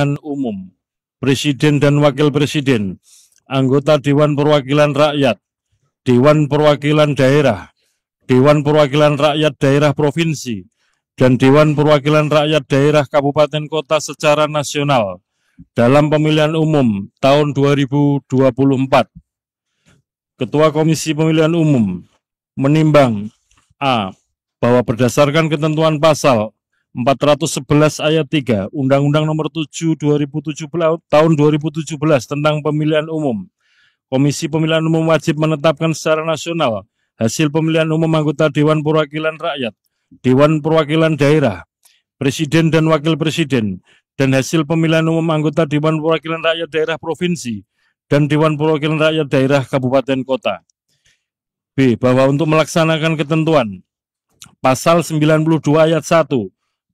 Umum, Presiden dan Wakil Presiden, anggota Dewan Perwakilan Rakyat, Dewan Perwakilan Daerah, Dewan Perwakilan Rakyat Daerah Provinsi, dan Dewan Perwakilan Rakyat Daerah Kabupaten Kota secara nasional dalam pemilihan umum tahun 2024. Ketua Komisi Pemilihan Umum menimbang A. Bahwa berdasarkan ketentuan pasal 411 ayat 3 Undang-Undang Nomor 7 2017 tahun 2017 tentang Pemilihan Umum, Komisi Pemilihan Umum wajib menetapkan secara nasional hasil pemilihan umum anggota Dewan Perwakilan Rakyat, Dewan Perwakilan Daerah, Presiden dan Wakil Presiden, dan hasil pemilihan umum anggota Dewan Perwakilan Rakyat Daerah Provinsi dan Dewan Perwakilan Rakyat Daerah Kabupaten Kota. B. Bahwa untuk melaksanakan ketentuan Pasal 92 ayat 1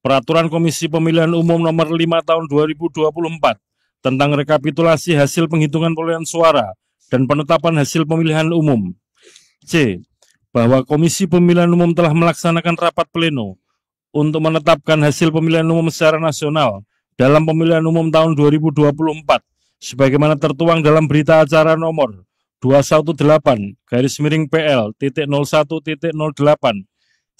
Peraturan Komisi Pemilihan Umum Nomor 5 Tahun 2024 tentang rekapitulasi hasil penghitungan perolehan suara dan penetapan hasil pemilihan umum. C. Bahwa Komisi Pemilihan Umum telah melaksanakan rapat pleno untuk menetapkan hasil pemilihan umum secara nasional dalam pemilihan umum tahun 2024 sebagaimana tertuang dalam berita acara nomor 218/PL.01.08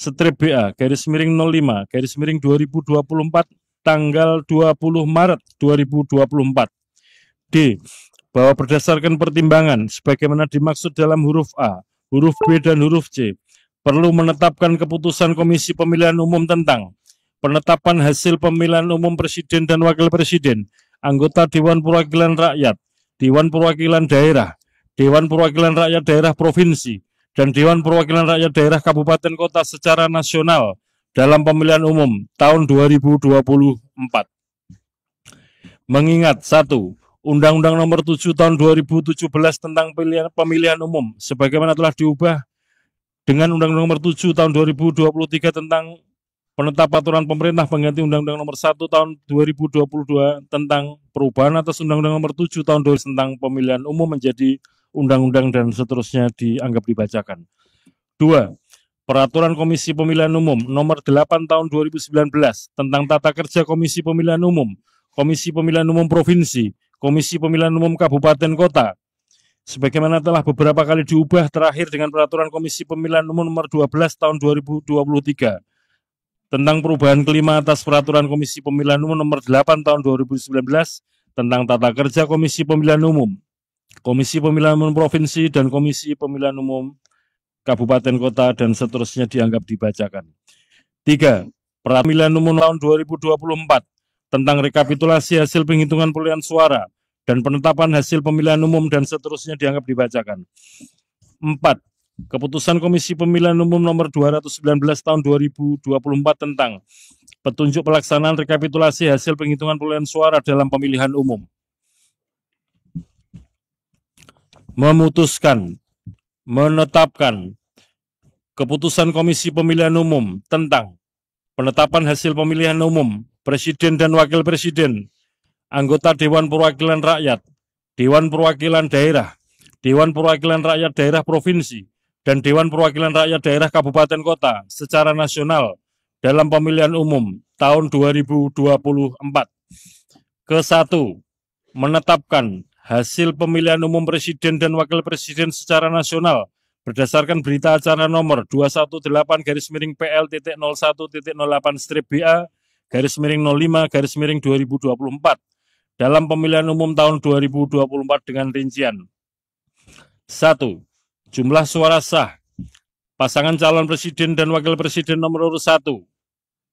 strip BA/05/2024 tanggal 20 Maret 2024. D. Bahwa berdasarkan pertimbangan sebagaimana dimaksud dalam huruf A, huruf B, dan huruf C, perlu menetapkan keputusan Komisi Pemilihan Umum tentang penetapan hasil pemilihan umum Presiden dan Wakil Presiden, anggota Dewan Perwakilan Rakyat, Dewan Perwakilan Daerah, Dewan Perwakilan Rakyat Daerah Provinsi, dan Dewan Perwakilan Rakyat Daerah Kabupaten Kota secara nasional dalam pemilihan umum tahun 2024. Mengingat 1. Undang-Undang Nomor 7 Tahun 2017 tentang pemilihan umum sebagaimana telah diubah dengan Undang-Undang Nomor 7 Tahun 2023 tentang penetapan aturan pemerintah pengganti Undang-Undang Nomor 1 Tahun 2022 tentang perubahan atas Undang-Undang Nomor 7 Tahun 2000 tentang pemilihan umum menjadi undang-undang dan seterusnya dianggap dibacakan. 2. Peraturan Komisi Pemilihan Umum Nomor 8 Tahun 2019 tentang tata kerja Komisi Pemilihan Umum, Komisi Pemilihan Umum Provinsi, Komisi Pemilihan Umum Kabupaten Kota, sebagaimana telah beberapa kali diubah terakhir dengan Peraturan Komisi Pemilihan Umum Nomor 12 Tahun 2023 tentang perubahan kelima atas Peraturan Komisi Pemilihan Umum Nomor 8 Tahun 2019 tentang tata kerja Komisi Pemilihan Umum, Komisi Pemilihan Umum Provinsi, dan Komisi Pemilihan Umum Kabupaten Kota, dan seterusnya dianggap dibacakan. 3. Peraturan Pemilihan Umum tahun 2024 tentang rekapitulasi hasil penghitungan perolehan suara dan penetapan hasil pemilihan umum, dan seterusnya dianggap dibacakan. 4. Keputusan Komisi Pemilihan Umum Nomor 219 Tahun 2024 tentang petunjuk pelaksanaan rekapitulasi hasil penghitungan perolehan suara dalam pemilihan umum. Memutuskan, menetapkan keputusan Komisi Pemilihan Umum tentang penetapan hasil pemilihan umum Presiden dan Wakil Presiden, anggota Dewan Perwakilan Rakyat, Dewan Perwakilan Daerah, Dewan Perwakilan Rakyat Daerah Provinsi, dan Dewan Perwakilan Rakyat Daerah Kabupaten Kota secara nasional dalam pemilihan umum tahun 2024. Ke-1. Menetapkan hasil pemilihan umum Presiden dan Wakil Presiden secara nasional berdasarkan berita acara nomor 218/PL.01.08 strip BA/05/2024 dalam pemilihan umum tahun 2024 dengan rincian. 1. Jumlah suara sah pasangan calon presiden dan wakil presiden nomor urut 1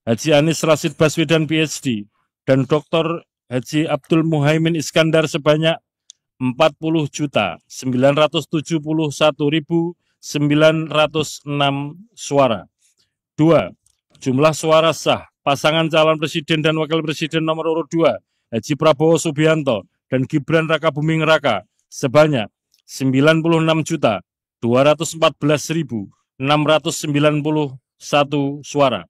Haji Anies Rashid Baswedan PhD dan Dr. Haji Abdul Muhaimin Iskandar sebanyak 40.971.906 suara. 2. Jumlah suara sah pasangan calon presiden dan wakil presiden nomor urut 2 Haji Prabowo Subianto dan Gibran Rakabuming Raka sebanyak 96.214.691 suara.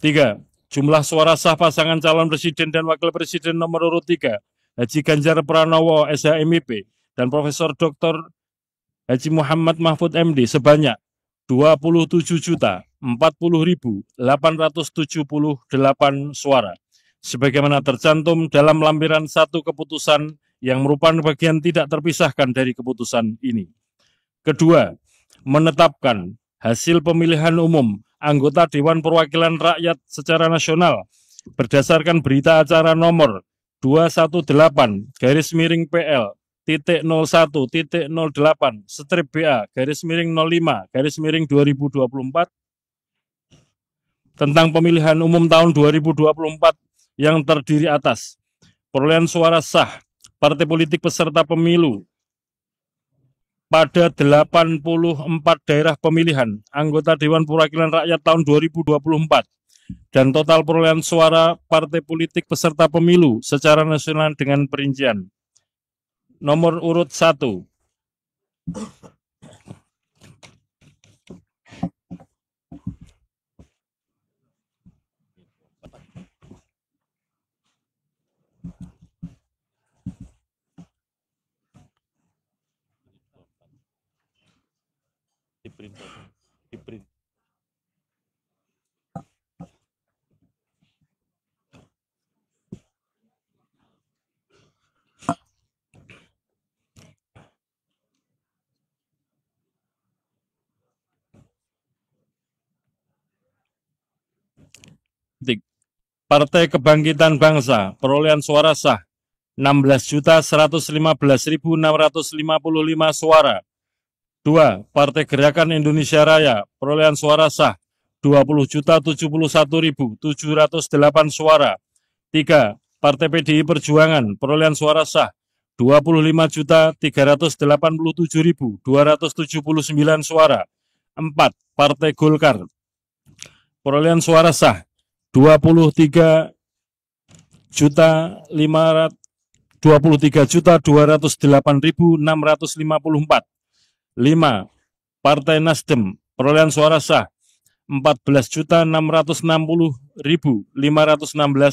3. Jumlah suara sah pasangan calon presiden dan wakil presiden nomor urut 3 Haji Ganjar Pranowo SHMIP dan Profesor Dr. Haji Muhammad Mahfud MD sebanyak 27.040.878 suara. sebagaimana tercantum dalam lampiran 1 keputusan yang merupakan bagian tidak terpisahkan dari keputusan ini. Kedua, menetapkan hasil pemilihan umum anggota Dewan Perwakilan Rakyat secara nasional berdasarkan berita acara nomor 218-PL.001.08/BA/05/2024 tentang pemilihan umum tahun 2024 yang terdiri atas perolehan suara sah partai politik peserta pemilu pada 84 daerah pemilihan anggota Dewan Perwakilan Rakyat tahun 2024 dan total perolehan suara partai politik peserta pemilu secara nasional dengan perincian. Nomor urut 1. Partai Kebangkitan Bangsa, perolehan suara sah 16.115.655 suara. 2. Partai Gerakan Indonesia Raya, perolehan suara sah 20.071.708 suara. 3. Partai PDI Perjuangan, perolehan suara sah 25.387.279 suara. 4. Partai Golkar, perolehan suara sah 23.208.654. 5. Partai Nasdem, perolehan suara sah 14.660.516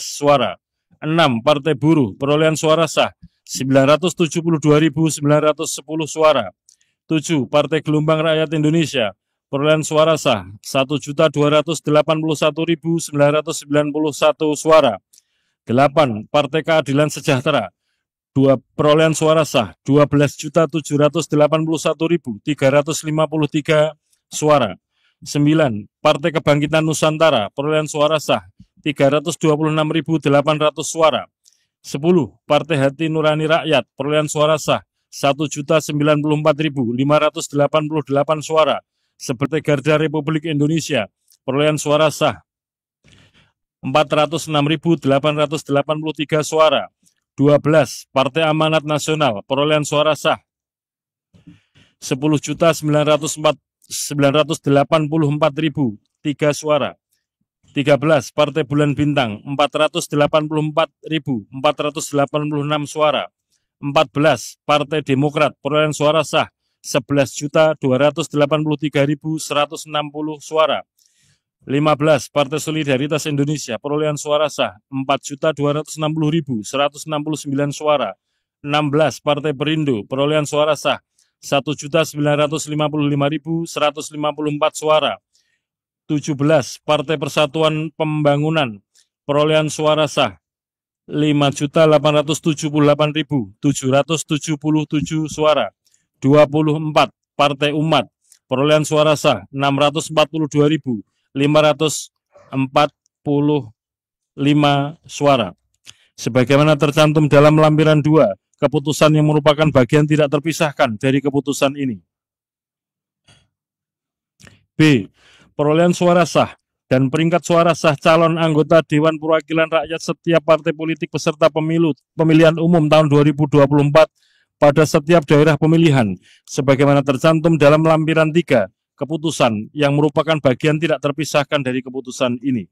suara. 6. Partai Buruh, perolehan suara sah 972.910 suara. 7. Partai Gelombang Rakyat Indonesia, perolehan suara sah 1.281.991 suara. 8. Partai Keadilan Sejahtera, perolehan suara sah 12.781.353 suara. 9. Partai Kebangkitan Nusantara, perolehan suara sah 326.800 suara. 10. Partai Hati Nurani Rakyat, perolehan suara sah 1.094.588 suara. Seperti Garda Republik Indonesia, perolehan suara sah 406.883 suara. 12. Partai Amanat Nasional, perolehan suara sah 10.984.003 suara. 13. Partai Bulan Bintang, 484.486 suara. 14. Partai Demokrat, perolehan suara sah 11.283.160 suara. 15. Partai Solidaritas Indonesia, perolehan suara sah 4.260.169 suara. 16. Partai Perindo, perolehan suara sah 1.955.154 suara. 17. Partai Persatuan Pembangunan, perolehan suara sah 5.878.777 suara. 24. Partai Umat, perolehan suara sah 642.545 suara. Sebagaimana tercantum dalam lampiran 2, keputusan yang merupakan bagian tidak terpisahkan dari keputusan ini. B. Perolehan suara sah dan peringkat suara sah calon anggota Dewan Perwakilan Rakyat setiap partai politik peserta pemilihan umum tahun 2024 pada setiap daerah pemilihan, sebagaimana tercantum dalam lampiran 3, keputusan yang merupakan bagian tidak terpisahkan dari keputusan ini.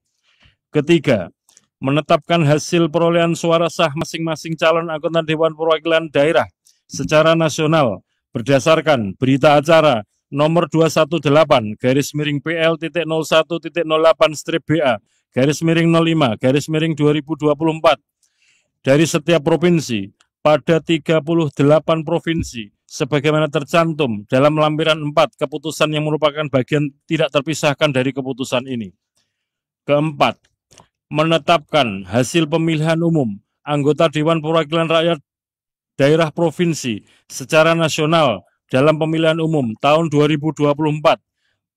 Ketiga, menetapkan hasil perolehan suara sah masing-masing calon anggota Dewan Perwakilan Daerah secara nasional berdasarkan berita acara nomor 218-PL.01.08/BA/05/2024 dari setiap provinsi pada 38 provinsi, sebagaimana tercantum dalam lampiran 4, keputusan yang merupakan bagian tidak terpisahkan dari keputusan ini. Keempat, menetapkan hasil pemilihan umum anggota Dewan Perwakilan Rakyat Daerah Provinsi secara nasional dalam pemilihan umum tahun 2024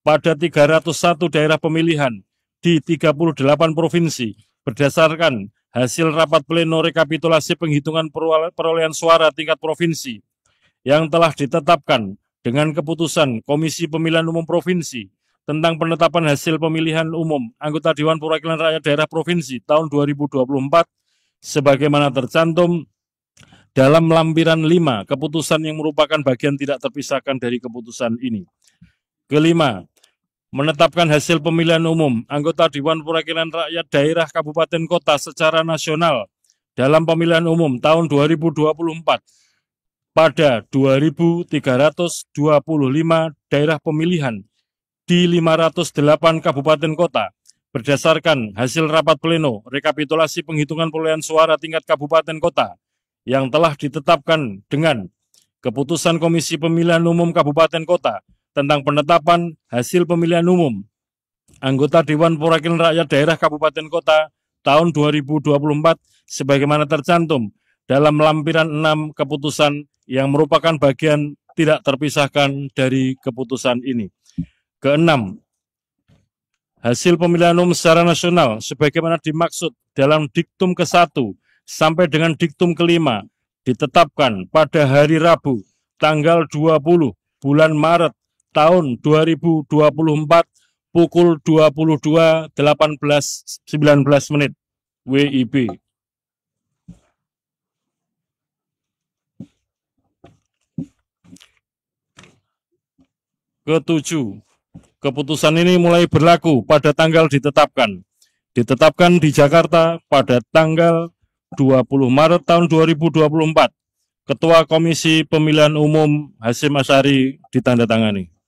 pada 301 daerah pemilihan di 38 provinsi berdasarkan hasil rapat pleno rekapitulasi penghitungan perolehan suara tingkat provinsi yang telah ditetapkan dengan keputusan Komisi Pemilihan Umum Provinsi tentang penetapan hasil pemilihan umum anggota Dewan Perwakilan Rakyat Daerah Provinsi tahun 2024 sebagaimana tercantum dalam lampiran 5 keputusan yang merupakan bagian tidak terpisahkan dari keputusan ini. Kelima, menetapkan hasil pemilihan umum anggota Dewan Perwakilan Rakyat Daerah Kabupaten Kota secara nasional dalam pemilihan umum tahun 2024 pada 2.325 daerah pemilihan di 508 kabupaten kota berdasarkan hasil rapat pleno rekapitulasi penghitungan perolehan suara tingkat kabupaten kota yang telah ditetapkan dengan keputusan Komisi Pemilihan Umum Kabupaten Kota tentang penetapan hasil pemilihan umum anggota Dewan Perwakilan Rakyat Daerah Kabupaten Kota tahun 2024 sebagaimana tercantum dalam lampiran 6 keputusan yang merupakan bagian tidak terpisahkan dari keputusan ini. Keenam, hasil pemilihan umum secara nasional sebagaimana dimaksud dalam diktum ke-1 sampai dengan diktum ke-5 ditetapkan pada hari Rabu tanggal 20 bulan Maret tahun 2024 pukul 22.18.19 WIB. Ketujuh, keputusan ini mulai berlaku pada tanggal ditetapkan. Ditetapkan di Jakarta pada tanggal 20 Maret tahun 2024. Ketua Komisi Pemilihan Umum Hasyim Asyari ditandatangani.